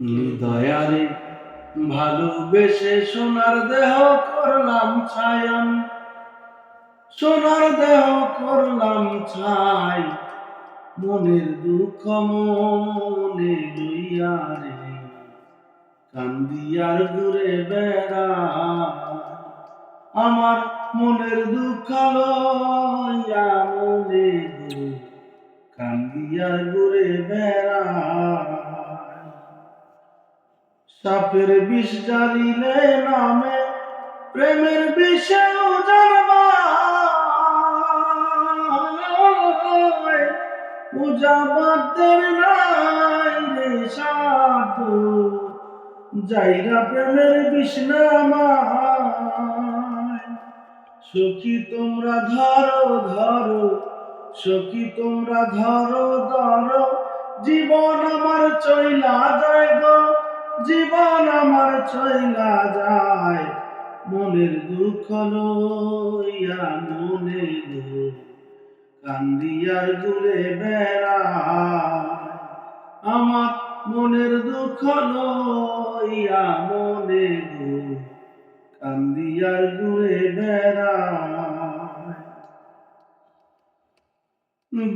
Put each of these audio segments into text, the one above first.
দয়ারে ভালোবেসে সোনার দেহ করলাম ছাই আমি, সোনার দেহ করলাম ছাই। মনের দুঃখ মনে লইয়া রে কান্দি আর ঘুরে বেড়াই। আমার মনের দুঃখ লইয়া মনে গো কান্দি আর ঘুরে বেড়াই। সাপের বিষ জারিলে নামে প্রেমের বিষেও জানবাই। পূজাবাদের নাই রে সাধু যাইরা প্রেমের বিষ নামায়। সখী তোমরা ধরো ধরো, সখী তোমরা ধরো ধরো, জীবন আমার চইলা যায় গো, জীবন আমার চইলা যায়। মনের দুঃখ লইয়া মনে গো কান্দি আর ঘুরে বেড়াই। আমার মনের দুঃখ লইয়া মনে গো কান্দি আর ঘুরে বেড়াই।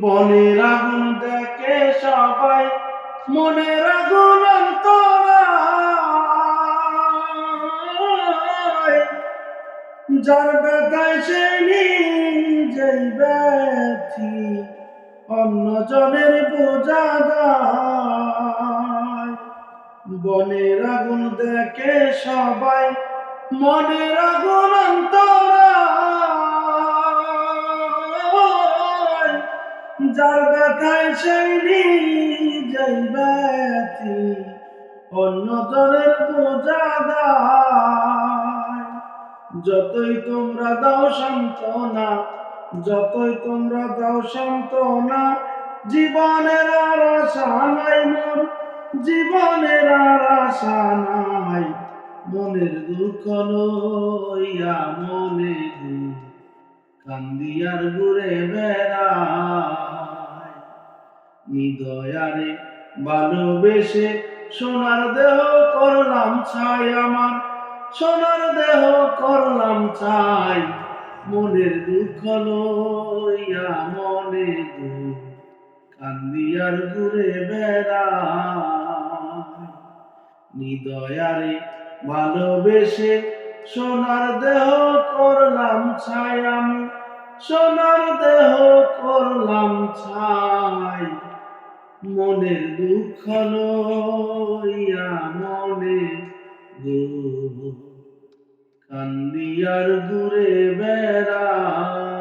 বনের আগুন দেখে সবাই, মনের আগুন অন্তরায়। যার ব্যথায় সে নিজেই ব্যথি, অন্যজনের বোঝা দায়। বনের আগুন দেখে সবাই, মনের আগুন অন্তরায়। যার ব্যথায় সেই নিজেই ব্যথি, অন্যজনের বোঝা দায়। যতই তোমরা দাও সান্ত্বনা, যতই তোমরা দাও সান্ত্বনা, জীবনের আর আশা নাই মোর, জীবনের আর আশা নাই। মনের দুঃখ লইয়া মনে গো কান্দি আর ঘুরে বেড়াই। নিদয়ারে ভালোবেসে সোনার দেহ করলাম ছাই আমার, সোনার দেহ করলাম ছাই। মনের দুঃখ লইয়া মনে গো কান্দি আর ঘুরে বেড়াই। নিদয়ারে ভালোবেসে সোনার দেহ করলাম ছাই আমি, সোনার দেহ করলাম ছাই। মনের দুঃখ লইয়া মনে গো কান্দি আর ঘুরে বেড়াই।